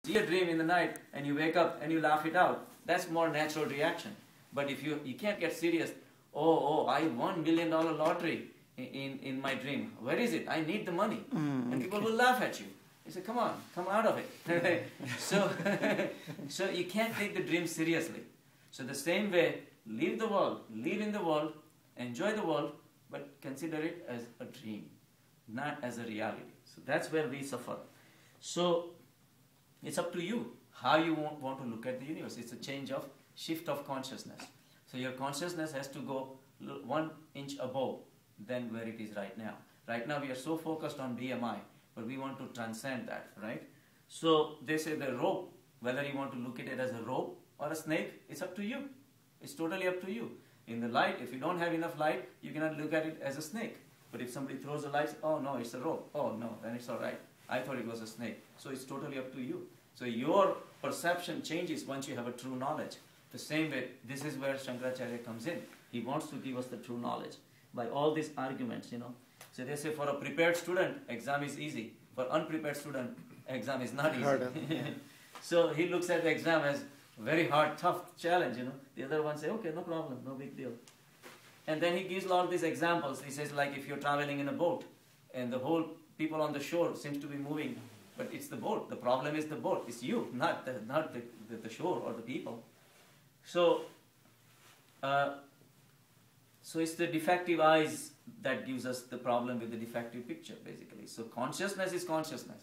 see a dream in the night and you wake up and you laugh it out. That's more natural reaction. But if you can't get serious, I won $1 million lottery in my dream. Where is it? I need the money. And people will laugh at you. You say, come on, come out of it. So you can't take the dream seriously. So the same way, live in the world, enjoy the world, but consider it as a dream, not as a reality. So that's where we suffer. So it's up to you how you want to look at the universe. It's a shift of consciousness. So your consciousness has to go 1 inch above than where it is right now. Right now we are so focused on BMI, but we want to transcend that, right? So they say the rope, whether you want to look at it as a rope or a snake, it's up to you. It's totally up to you. In the light, if you don't have enough light, you cannot look at it as a snake. But if somebody throws a light, oh no, it's a rope. Oh no, then it's all right. I thought it was a snake. So it's totally up to you. So your perception changes once you have a true knowledge. The same way, this is where Shankaracharya comes in. He wants to give us the true knowledge by all these arguments, So they say for a prepared student, exam is easy. For unprepared student, exam is not easy. Harder. So he looks at the exam as very hard, tough challenge, The other one say, okay, no problem, no big deal. And then he gives all these examples. He says, like if you're traveling in a boat and the whole people on the shore seems to be moving, but it's the boat. The problem is the boat. It's you, not the shore or the people. So it's the defective eyes that gives us the problem with the defective picture, basically. So consciousness is consciousness.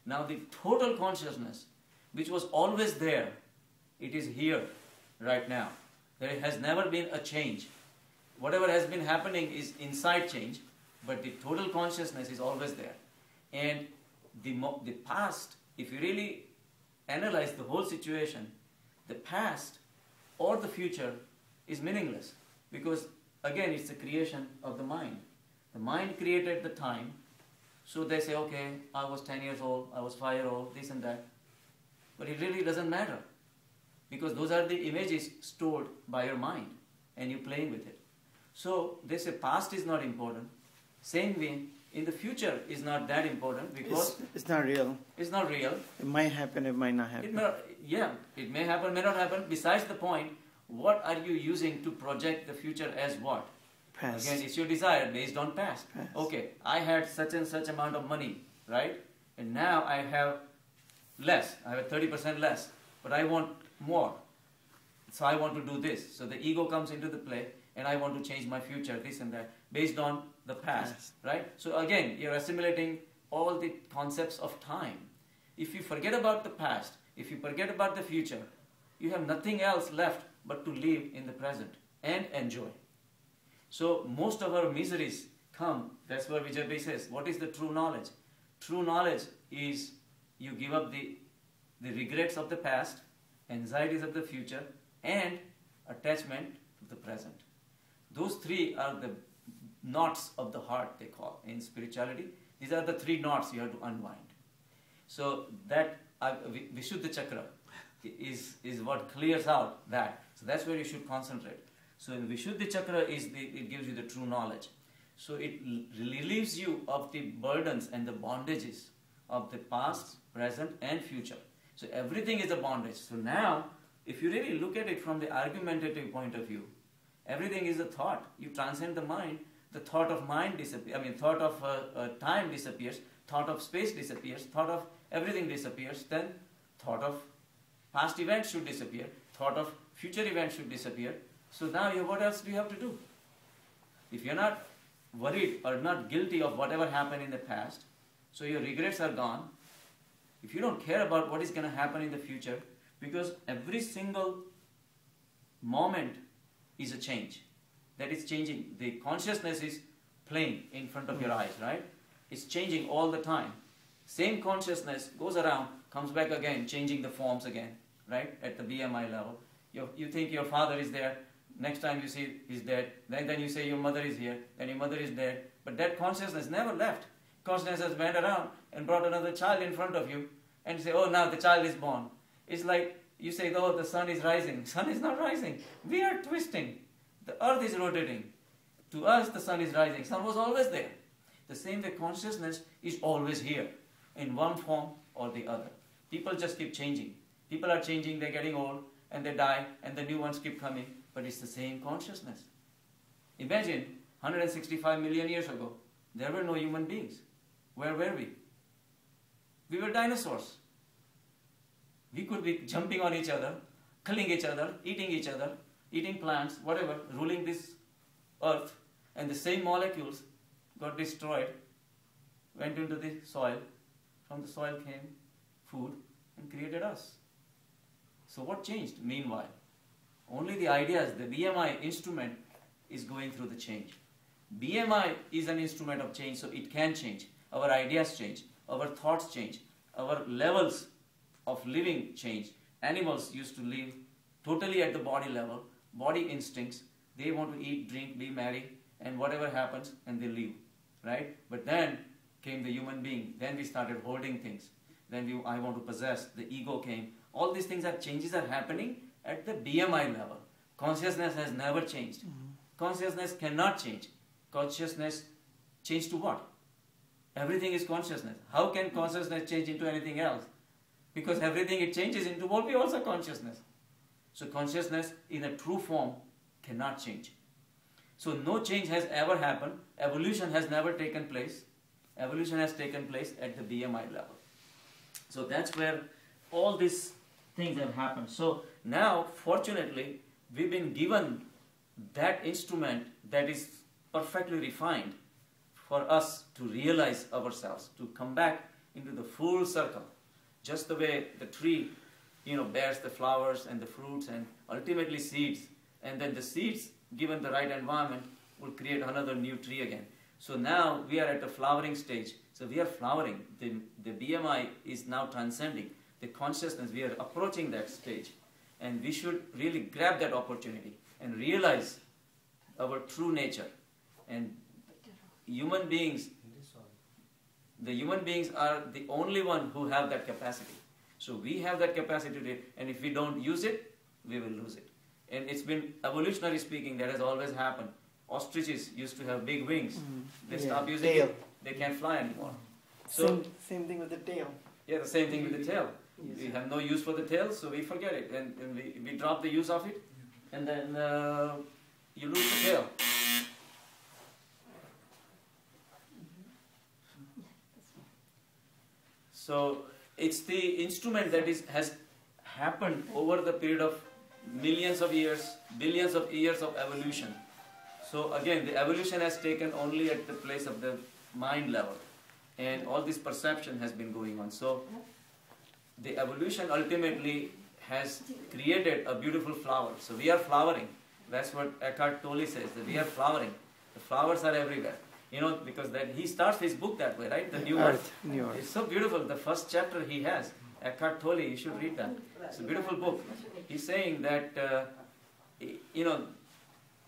Now the total consciousness, which was always there, it is here, right now. There has never been a change. Whatever has been happening is inside change, but the total consciousness is always there. And the past, if you really analyze the whole situation, the past or the future is meaningless. Because, again, it's the creation of the mind. The mind created the time. So they say, okay, I was 10 years old, I was 5 years old, this and that. But it really doesn't matter. Because those are the images stored by your mind and you're playing with it. So they say past is not important. Same way, in the future is not that important because it's not real. It's not real. It might happen, it might not happen. It may happen, may not happen. Besides the point, what are you using to project the future as what? Past. Again, it's your desire based on past. Okay, I had such and such amount of money, right? And now I have less. I have 30% less. But I want more. So I want to do this. So the ego comes into the play and I want to change my future, this and that, based on the past, right? So again, you're assimilating all the concepts of time. If you forget about the past, if you forget about the future, you have nothing else left but to live in the present and enjoy. So most of our miseries come, that's where Vijay says, what is the true knowledge? True knowledge is you give up the regrets of the past, anxieties of the future, and attachment to the present. Those three are the knots of the heart, they call in spirituality. These are the 3 knots you have to unwind. So that Vishuddha Chakra is what clears out that. So that's where you should concentrate. So in Vishuddha Chakra it gives you the true knowledge. So it relieves you of the burdens and the bondages of the past, present and future. So everything is a bondage. So now, if you really look at it from the argumentative point of view, everything is a thought. You transcend the mind, the thought of mind disappears. Thought of time disappears, thought of space disappears, thought of everything disappears, then thought of past events should disappear, thought of future events should disappear. So now what else do you have to do? If you're not worried or not guilty of whatever happened in the past, so your regrets are gone, if you don't care about what is going to happen in the future, because every single moment is a change. That is changing. The consciousness is playing in front of your eyes, right? It's changing all the time. Same consciousness goes around, comes back again, changing the forms again, right? At the BMI level. You think your father is there, next time you see he's dead, then you say your mother is here, then your mother is dead. But that consciousness never left. Consciousness went around and brought another child in front of you and say, oh, now the child is born. It's like you say, oh, the sun is rising. Sun is not rising. We are twisting. The earth is rotating. To us, the sun is rising. Sun was always there. The same way consciousness is always here in one form or the other. People just keep changing. People are changing, they're getting old, and they die, and the new ones keep coming, but it's the same consciousness. Imagine 165 million years ago, there were no human beings. Where were we? We were dinosaurs. We could be jumping on each other, killing each other, eating plants, whatever, ruling this earth, and the same molecules got destroyed, went into the soil. From the soil came food and created us. So what changed meanwhile? Only the ideas, the BMI instrument is going through the change. BMI is an instrument of change, so it can change. Our ideas change, our thoughts change, our levels of living change. Animals used to live totally at the body level, body instincts. They want to eat, drink, be merry, and whatever happens, and they live, right? But then came the human being. Then we started holding things. Then I want to possess. The ego came. All these things changes are happening at the BMI level. Consciousness has never changed. Consciousness cannot change. Consciousness change to what? Everything is consciousness. How can consciousness change into anything else? Because everything it changes into will be also consciousness. So consciousness in a true form cannot change. So no change has ever happened. Evolution has never taken place. Evolution has taken place at the BMI level. So that's where all these things have happened. So now, fortunately, we've been given that instrument that is perfectly refined for us to realize ourselves, to come back into the full circle. Just the way the tree, bears the flowers and the fruits and ultimately seeds. And then the seeds, given the right environment, will create another new tree again. So now we are at the flowering stage. So we are flowering. The BMI is now transcending. The consciousness, we are approaching that stage. And we should really grab that opportunity and realize our true nature. And human beings, the human beings are the only one who have that capacity. So we have that capacity today, and if we don't use it, we will lose it. And it's been, evolutionary speaking, that has always happened. Ostriches used to have big wings. They stop using tail. it, they can't fly anymore. So Same thing with the tail. yeah, the same thing with the tail. We have no use for the tail, so we forget it, and we drop the use of it, and then you lose the tail. So it's the instrument that has happened over the period of millions of years, billions of years of evolution. So again, the evolution has taken only at the place of the mind level, and all this perception has been going on. So the evolution ultimately has created a beautiful flower. So we are flowering. That's what Eckhart Tolle says, that we are flowering. The flowers are everywhere. Because he starts his book that way, right? The New Earth. New Earth. It's so beautiful. The first chapter he has, Eckhart Tolle, you should read that. It's a beautiful book. He's saying that,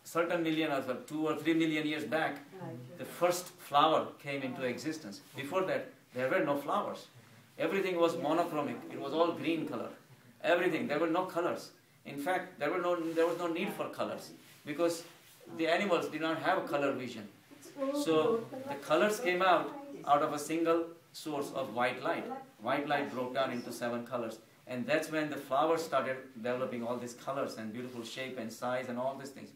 certain million or 2 or 3 million years back, the first flower came into existence. Before that, there were no flowers. Everything was monochromic. It was all green color. Everything. There were no colors. In fact, there was no need for colors, because the animals did not have color vision. So the colors came out of a single source of white light. White light broke down into 7 colors. And that's when the flowers started developing all these colors and beautiful shape and size and all these things.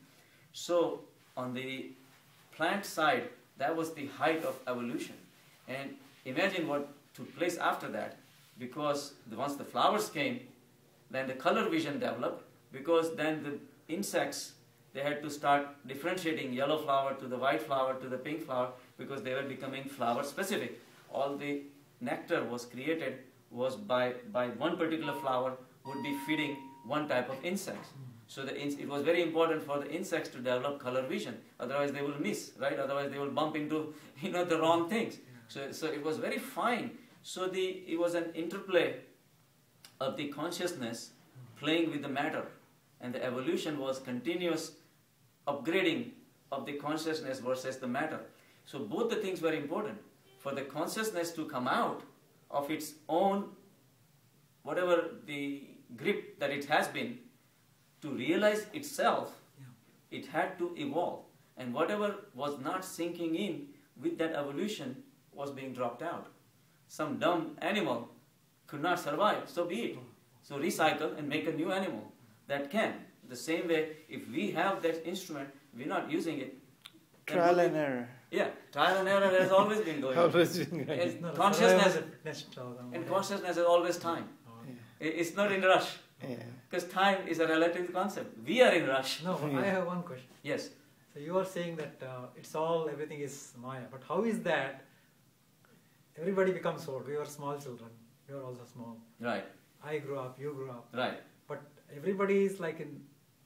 So on the plant side, that was the height of evolution. And imagine what took place after that, because once the flowers came, then the color vision developed, because then the insects, they had to start differentiating yellow flower to the white flower to the pink flower, because they were becoming flower specific. All the nectar was created was by one particular flower would be feeding one type of insects. So it was very important for the insects to develop color vision. Otherwise they will miss, right? Otherwise they will bump into the wrong things. So it was very fine. So it was an interplay of the consciousness playing with the matter, and the evolution was continuous upgrading of the consciousness versus the matter. So both the things were important. For the consciousness to come out of its own, whatever the grip that it has been, to realize itself, it had to evolve. And whatever was not sinking in with that evolution was being dropped out. Some dumb animal could not survive, so be it. So recycle and make a new animal that can. The same way, if we have that instrument, we're not using it. Trial and error. Yeah, trial and error has always been going on. Always been going. And No, consciousness is always time. Yeah. It's not in rush. Yeah. Because time is a relative concept. We are in rush. No, I have one question. Yes. So you are saying that everything is Maya. But how is that everybody becomes old? We were small children. You are also small. Right. I grew up, you grew up. Right. But everybody is like in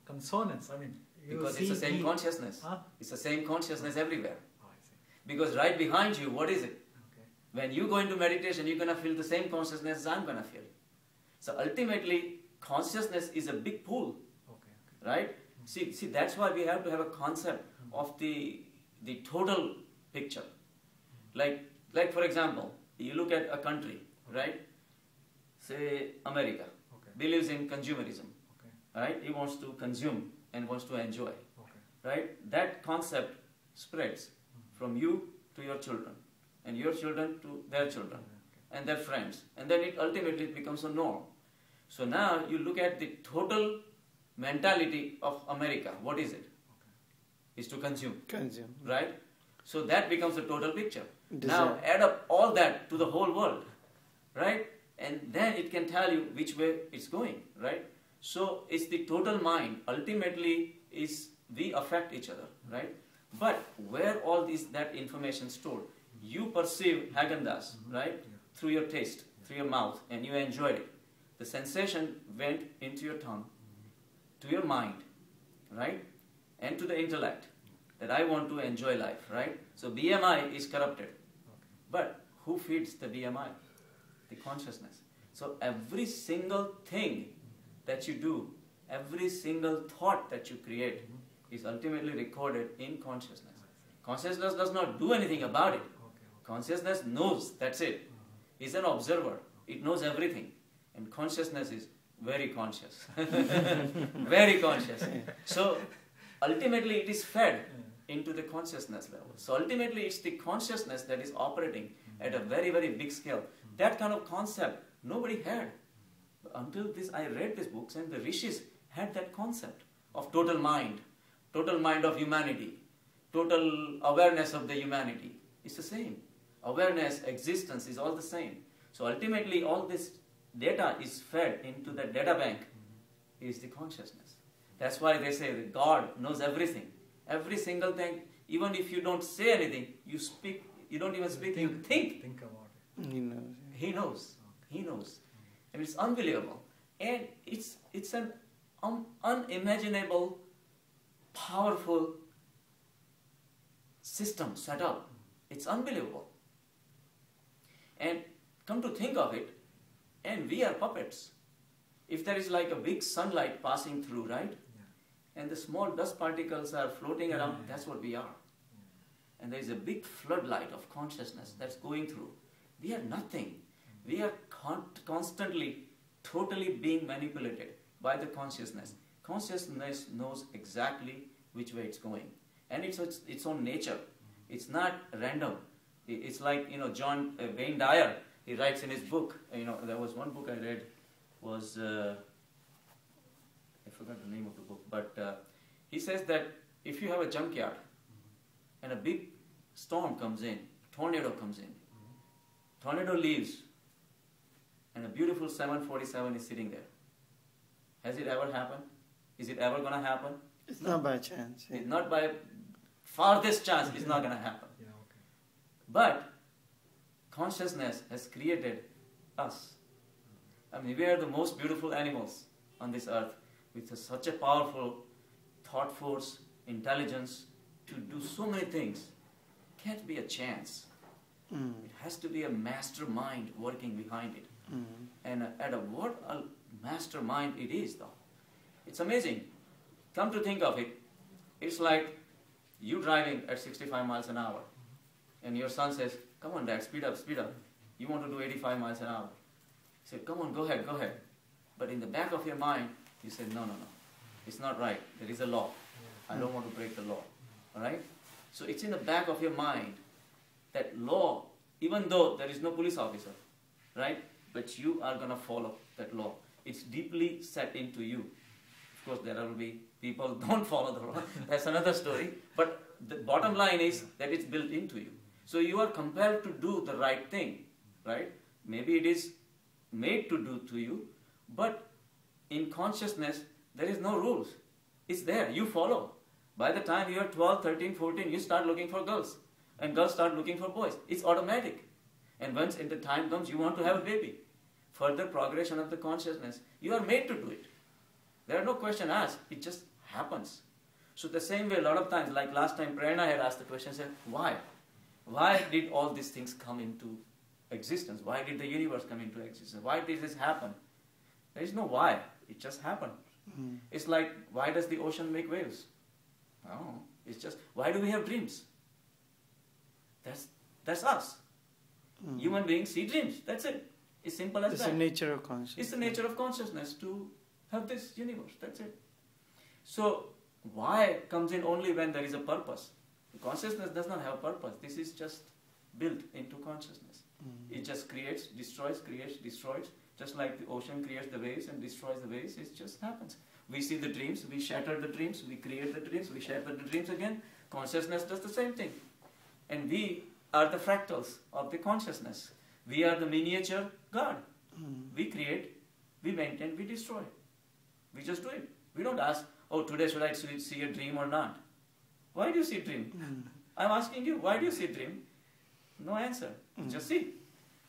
consonance. I mean, you Because see it's the same me. consciousness. Huh? It's the same consciousness everywhere. Oh, I see. Because right behind you, what is it? Okay. When you go into meditation, you're going to feel the same consciousness as I'm going to feel. So ultimately, consciousness is a big pool. Okay. Right? See, that's why we have to have a concept of the total picture. Like for example, you look at a country, right? Say America Okay. believes in consumerism, Okay. right? He wants to consume and wants to enjoy, Okay. right? That concept spreads from you to your children, and your children to their children, and their friends, and then it ultimately becomes a norm. So now you look at the total mentality of America. What is it? Is to consume, Consume. right? So that becomes the total picture. Desire. Now add up all that to the whole world, right? And then it can tell you which way it's going, right? So it's the total mind. Ultimately, is we affect each other, right? But where all that information stored, you perceive Haagen-Dazs, right? Through your taste, through your mouth, and you enjoyed it. The sensation went into your tongue, to your mind, right? And to the intellect, that I want to enjoy life, right? So BMI is corrupted. But who feeds the BMI? The consciousness. So every single thing that you do, every single thought that you create is ultimately recorded in consciousness. Consciousness does not do anything about it. Consciousness knows, that's it. It's an observer. It knows everything. And consciousness is very conscious. Very conscious. So ultimately it is fed into the consciousness level. So ultimately it's the consciousness that is operating at a very, very big scale. That kind of concept nobody had. Until I read these books, and the rishis had that concept of total mind of humanity, total awareness of the humanity. It's the same. Awareness, existence is all the same. So ultimately all this data is fed into the data bank is the consciousness. That's why they say that God knows everything. Every single thing, even if you don't say anything, you speak, you don't even speak, you think. Think about it. He knows. He knows. He knows. And it's unbelievable. And it's an unimaginable, powerful system set up. It's unbelievable. And come to think of it, and we are puppets. If there is like a big sunlight passing through, right? Yeah. And the small dust particles are floating around, Yeah. that's what we are. And there is a big floodlight of consciousness that's going through. We are nothing. We are constantly, totally being manipulated by the consciousness. Consciousness knows exactly which way it's going. And it's its own nature. It's not random. It's like, John Wayne Dyer, he writes in his book, there was one book I read, was, I forgot the name of the book, but he says that if you have a junkyard and a big storm comes in, tornado comes in, tornado leaves, and a beautiful 747 is sitting there. Has it ever happened? Is it ever going to happen? It's not by chance. Yeah. It's not by farthest chance, it's not going to happen. Yeah, okay. But consciousness has created us. I mean, we are the most beautiful animals on this earth with such a powerful thought force, intelligence to do so many things. Can't be a chance. It has to be a mastermind working behind it. And what a mastermind it is, though. It's amazing. Come to think of it, it's like you driving at 65 miles an hour, and your son says, "Come on, Dad, speed up, speed up. You want to do 85 miles an hour." You say, "Come on, go ahead, go ahead." But in the back of your mind, you say, "No, no, no. It's not right. There is a law. I don't want to break the law." All right? So it's in the back of your mind that law, even though there is no police officer, right? but you are going to follow that law. It's deeply set into you. Of course, there will be people who don't follow the law. That's another story. But the bottom line is that it's built into you. So you are compelled to do the right thing, right? Maybe it is made to do to you, but in consciousness, there is no rules. It's there. You follow. By the time you are 12, 13, 14, you start looking for girls. And girls start looking for boys. It's automatic. And once the time comes, you want to have a baby. Further progression of the consciousness, you are made to do it. There are no questions asked. It just happens. So the same way, a lot of times, like last time, Prerna had asked the question, said, why? Why did all these things come into existence? Why did the universe come into existence? Why did this happen? There is no why. It just happened. Mm. It's like, why does the ocean make waves? No. It's just, why do we have dreams? That's us. Mm. Human beings see dreams. That's it. It's simple as It's that. the nature of consciousness. It's the nature of consciousness to have this universe. That's it. So, why comes in only when there is a purpose. Consciousness does not have purpose. This is just built into consciousness. Mm. It just creates, destroys, just like the ocean creates the waves and destroys the waves. It just happens. We see the dreams, we shatter the dreams, we create the dreams, we shatter the dreams again. Consciousness does the same thing. And we are the fractals of the consciousness. We are the miniature God. Mm. We create, we maintain, we destroy. We just do it. We don't ask, oh, today should I see a dream or not? Why do you see a dream? Mm. I'm asking you, why do you see a dream? No answer. Just see.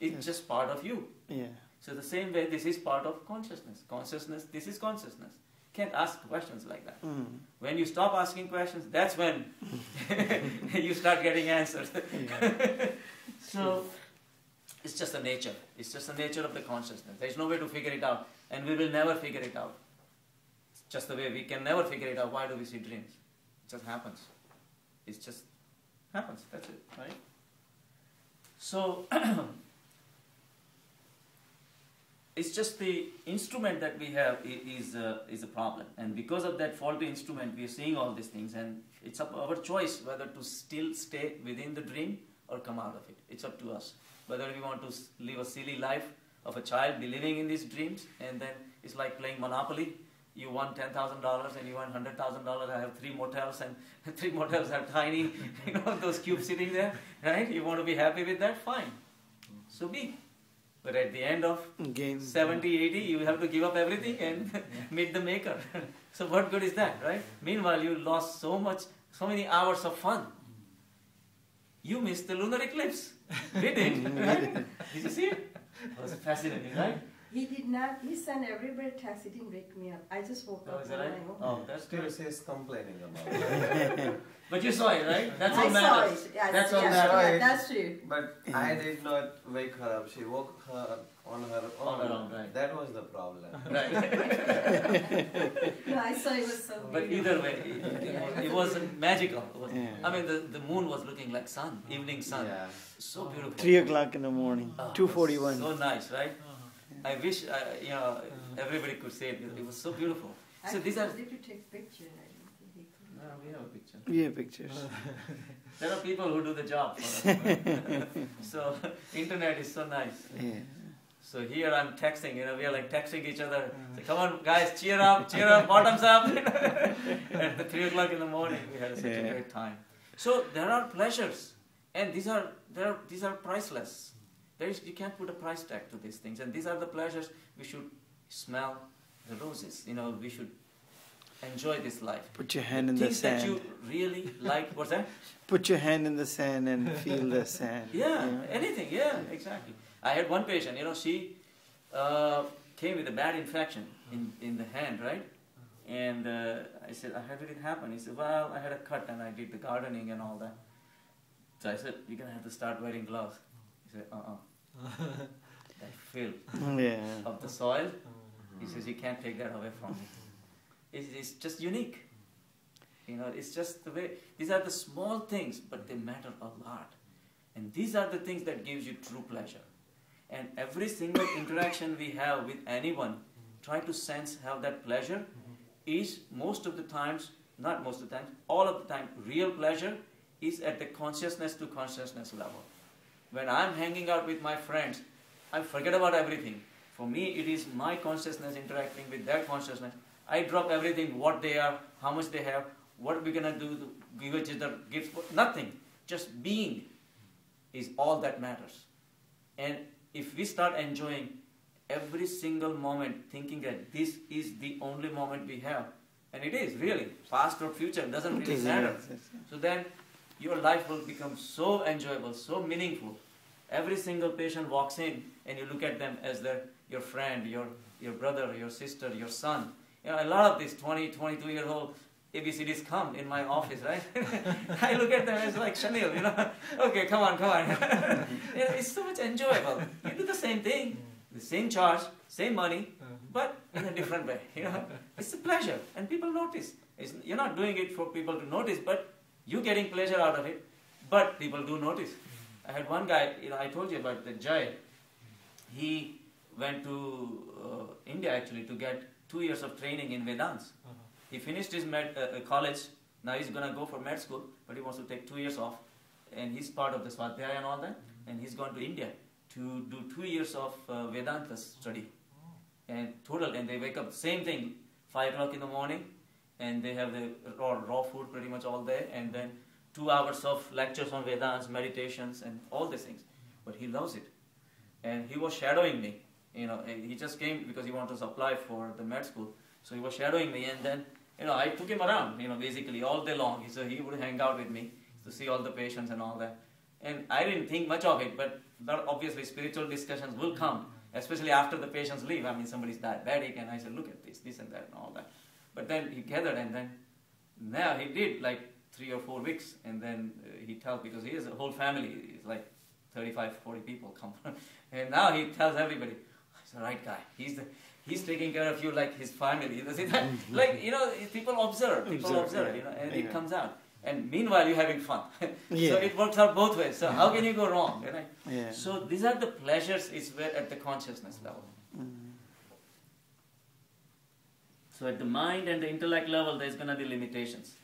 It's just part of you. Yeah. So the same way, this is part of consciousness. Consciousness, this is consciousness. Can't ask questions like that. Mm. When you stop asking questions, that's when you start getting answers. Yeah. So, it's just the nature. It's just the nature of the consciousness. There's no way to figure it out. And we will never figure it out. It's just the way we can never figure it out. Why do we see dreams? It just happens. It just happens. That's it, right? So, it's just the instrument that we have is a problem. And because of that faulty instrument, we are seeing all these things. And it's up our choice whether to still stay within the dream or come out of it. It's up to us. Whether we want to live a silly life of a child believing in these dreams, and then it's like playing Monopoly. You won $10,000 and you won $100,000. I have 3 motels, and 3 motels are tiny, those cubes sitting there, right? You want to be happy with that? Fine. So be. But at the end of Game. 70, 80, you have to give up everything and meet the maker. So what good is that, right? Meanwhile, you lost so many hours of fun. You missed the lunar eclipse. We did, right? Did you see it? It was fascinating, right? He did not. He sent everybody a text. He didn't wake me up. I just woke Oh, up is on that my right? own. Oh, that's Still good. says complaining about it. But you saw it, right? That's all I saw matters. it. Yes, That's all yes, matters. yeah, that's true. But I did not wake her up. She woke her on her own. On her own, right. That was the problem. Right. No, I saw it was so But beautiful. either way, it was magical. It was, Yeah. I mean, the moon was looking like sun, evening sun. Yeah. So beautiful. 3 o'clock in the morning. Oh, it was 2:41. So nice, right? I wish, everybody could say it. It was so beautiful. So these are... Did you take picture? I didn't think he could. No, we have a picture. We have pictures. There are people who do the job for us. So, internet is so nice. Yeah. So here I'm texting, we are like texting each other. So come on guys, cheer up, bottoms up. At the 3 o'clock in the morning, we had such a great time. So there are pleasures, and these are priceless. You can't put a price tag to these things, and these are the pleasures. We should smell the roses. We should enjoy this life. Put your hand in the Things that sand. you really like. What's that? Put your hand in the sand and feel the sand. Yeah, anything. Yeah, exactly. I had one patient. She came with a bad infection in the hand, right? And I said, how did it happen? He said, well, I had a cut and I did the gardening and all that. So I said, you're going to have to start wearing gloves. He said, That filth of the soil, he says, you can't take that away from me. It's just unique. It's just the way, these are the small things, but they matter a lot. And these are the things that gives you true pleasure. And every single interaction we have with anyone, try to sense how that pleasure is most of the times, not most of the time, all of the time, real pleasure is at the consciousness to consciousness level. When I'm hanging out with my friends, I forget about everything. For me, it is my consciousness interacting with their consciousness. I drop everything, what they are, how much they have, what we're going to do to give each other gifts, nothing. Just being is all that matters. And if we start enjoying every single moment, thinking that this is the only moment we have, and it is really, past or future doesn't really matter. So then your life will become so enjoyable, so meaningful. Every single patient walks in and you look at them as your friend, your brother, your sister, your son. You know, a lot of these 20, 22-year-old ABCDs come in my office, right? I look at them as like Chanel, okay, come on. It's so much enjoyable. You do the same thing, the same charge, same money, but in a different way. It's a pleasure, and people notice. You're not doing it for people to notice, but you're getting pleasure out of it, but people do notice. I had one guy, I told you about the Jai. He went to India actually to get 2 years of training in Vedants. He finished his college. Now he's going to go for med school, but he wants to take 2 years off. And he's part of the Swadhyaya and all that. And he's gone to India to do 2 years of Vedanta study. And they wake up, same thing, 5 o'clock in the morning. And they have the raw food pretty much all day. And then 2 hours of lectures on Vedants, meditations, and all these things. But he loves it. And he was shadowing me. He just came because he wanted to apply for the med school. So he was shadowing me, and then, I took him around, basically all day long. So he would hang out with me to see all the patients and all that. And I didn't think much of it, but obviously spiritual discussions will come, especially after the patients leave. Somebody's diabetic, and I said, look at this and that and all that. But then he gathered, and then now he did like 3 or 4 weeks, and then he tells, because he has a whole family, it's like 35, 40 people come. And now he tells everybody, he's the right guy. He's taking care of you like his family. People observe, and it comes out. And meanwhile, you're having fun. So it works out both ways. So how can you go wrong? So these are the pleasures at the consciousness level. So at the mind and the intellect level, there's going to be limitations.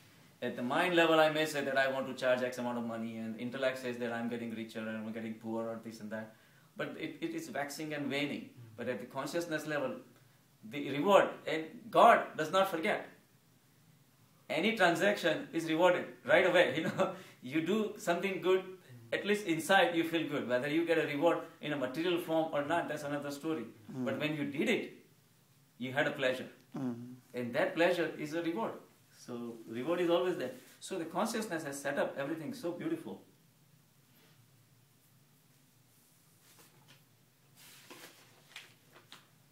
At the mind level, I may say that I want to charge X amount of money, and intellect says that I'm getting richer and I'm getting poorer or this and that. But it is waxing and waning. But at the consciousness level, the reward, and God does not forget. Any transaction is rewarded right away. You do something good, at least inside you feel good. Whether you get a reward in a material form or not, that's another story. But when you did it, you had a pleasure. And that pleasure is a reward. So reward is always there. So the consciousness has set up everything so beautiful.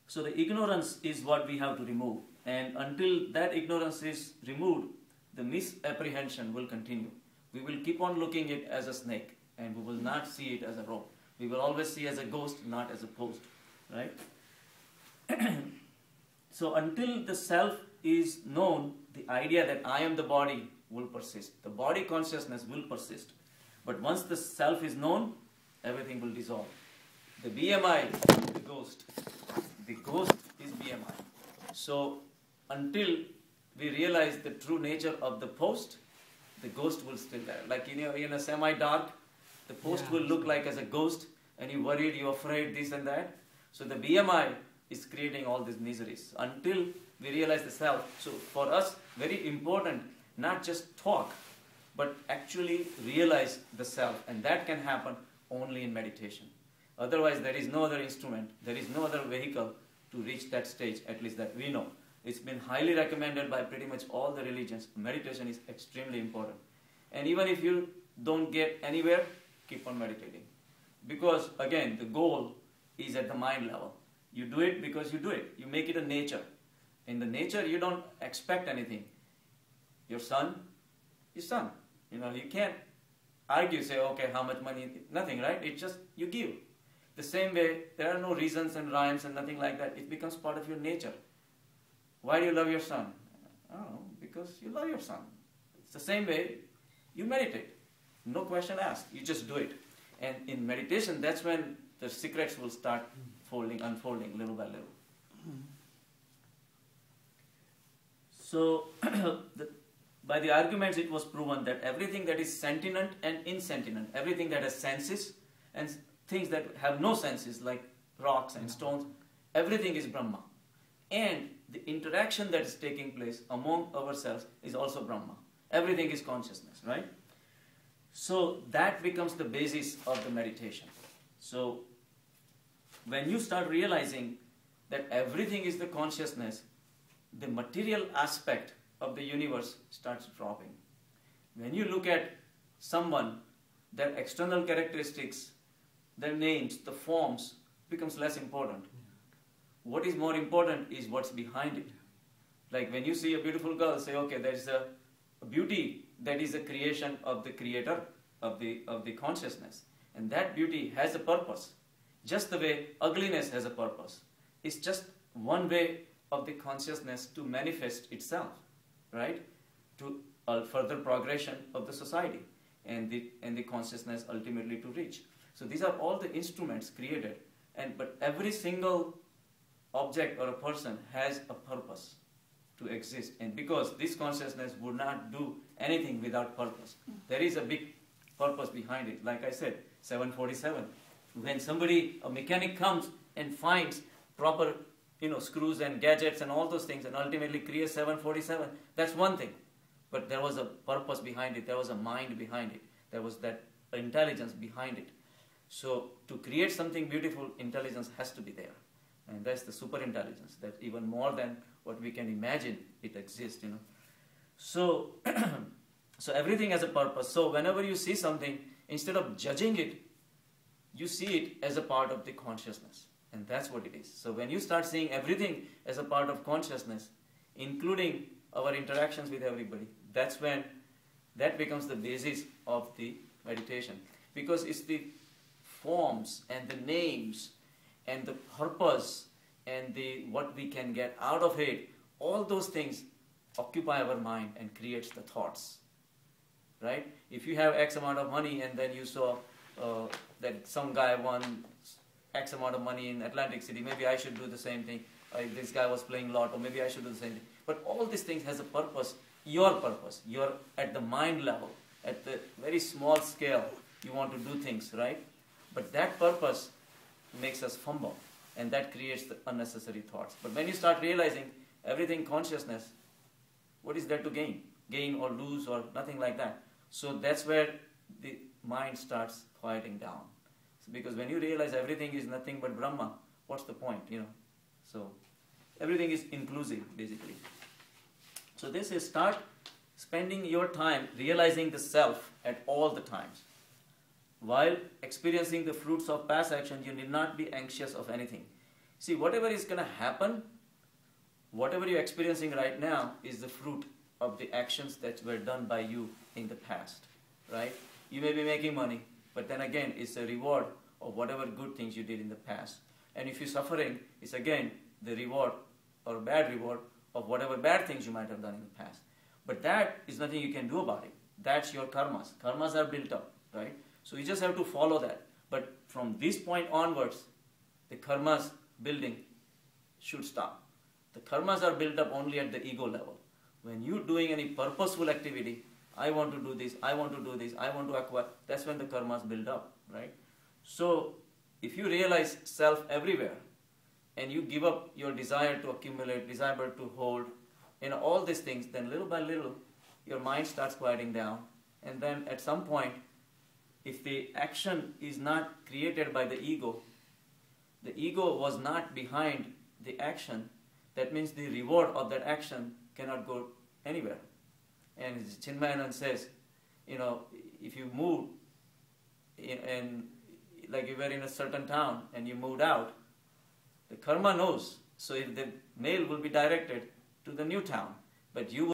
So the ignorance is what we have to remove. And until that ignorance is removed, the misapprehension will continue. We will keep on looking it as a snake, and we will not see it as a rope. We will always see as a ghost, not as a post. Right? So until the self is known, the idea that I am the body will persist. The body consciousness will persist. But once the self is known, everything will dissolve. The BMI, the ghost is BMI. So until we realize the true nature of the post, the ghost will still there. Like in a semi-dark, the post will look like as a ghost, and you're worried, you're afraid, this and that. So the BMI is creating all these miseries until we realize the self. So for us, very important, not just talk, but actually realize the self. And that can happen only in meditation. Otherwise, there is no other instrument, there is no other vehicle to reach that stage, at least that we know. It's been highly recommended by pretty much all the religions. Meditation is extremely important. And even if you don't get anywhere, keep on meditating. Because, again, the goal is at the mind level. You do it because you do it. You make it a nature. In the nature, you don't expect anything. Your son is son. You can't argue, say, okay, how much money, nothing, right? It's just, you give. The same way, there are no reasons and rhymes and nothing like that. It becomes part of your nature. Why do you love your son? I don't know, because you love your son. It's the same way you meditate. No question asked. You just do it. And in meditation, that's when the secrets will start unfolding little by little. So, by the arguments it was proven that everything that is sentient and insentient, everything that has senses and things that have no senses, like rocks and stones, everything is Brahma. And the interaction that is taking place among ourselves is also Brahma. Everything is consciousness, right? So that becomes the basis of the meditation. So when you start realizing that everything is the consciousness, the material aspect of the universe starts dropping. When you look at someone, their external characteristics, their names, the forms becomes less important. What is more important is what's behind it. Like when you see a beautiful girl, say, okay, there is a beauty that is a creation of the creator of the consciousness. And that beauty has a purpose. Just the way ugliness has a purpose. It's just one way of the consciousness to manifest itself, right? To further progression of the society and the consciousness ultimately to reach. So these are all the instruments created, but every single object or a person has a purpose to exist, and because this consciousness would not do anything without purpose. There is a big purpose behind it. Like I said, 747. When a mechanic comes and finds proper screws and gadgets and all those things and ultimately creates 747, that's one thing. But there was a purpose behind it, there was a mind behind it, there was that intelligence behind it. So to create something beautiful, intelligence has to be there. And that's the super intelligence, that even more than what we can imagine, it exists, So, so everything has a purpose. So whenever you see something, instead of judging it, you see it as a part of the consciousness. And that's what it is. So when you start seeing everything as a part of consciousness, including our interactions with everybody, that's when that becomes the basis of the meditation. Because it's the forms and the names and the purpose and what we can get out of it, all those things occupy our mind and creates the thoughts, right? If you have X amount of money and then you saw that some guy won X amount of money in Atlantic City, maybe I should do the same thing. This guy was playing lotto, maybe I should do the same thing. But all these things has a purpose, your purpose. You're at the mind level, at the very small scale, you want to do things, right? But that purpose makes us fumble, and that creates the unnecessary thoughts. But when you start realizing everything consciousness, what is there to gain? Gain or lose or nothing like that. So that's where the mind starts quieting down. So because when you realize everything is nothing but Brahma, what's the point, So everything is inclusive, basically. So this is start spending your time realizing the self at all the times. While experiencing the fruits of past action, you need not be anxious of anything. See, whatever is going to happen, whatever you're experiencing right now is the fruit of the actions that were done by you in the past, right? You may be making money, but then again, it's a reward of whatever good things you did in the past. And if you're suffering, it's again the reward or bad reward of whatever bad things you might have done in the past. But that is nothing you can do about it. That's your karmas. Karmas are built up, right? So you just have to follow that. But from this point onwards, the karmas building should stop. The karmas are built up only at the ego level. When you're doing any purposeful activity, I want to do this, I want to do this, I want to acquire, that's when the karmas build up, right? So if you realize self everywhere, and you give up your desire to accumulate, desire to hold, all these things, then little by little, your mind starts quieting down. And then at some point, if the action is not created by the ego was not behind the action, that means the reward of that action cannot go anywhere. And as Chinmayanand says, if you move, and like you were in a certain town and you moved out, the karma knows. So if the mail will be directed to the new town, but you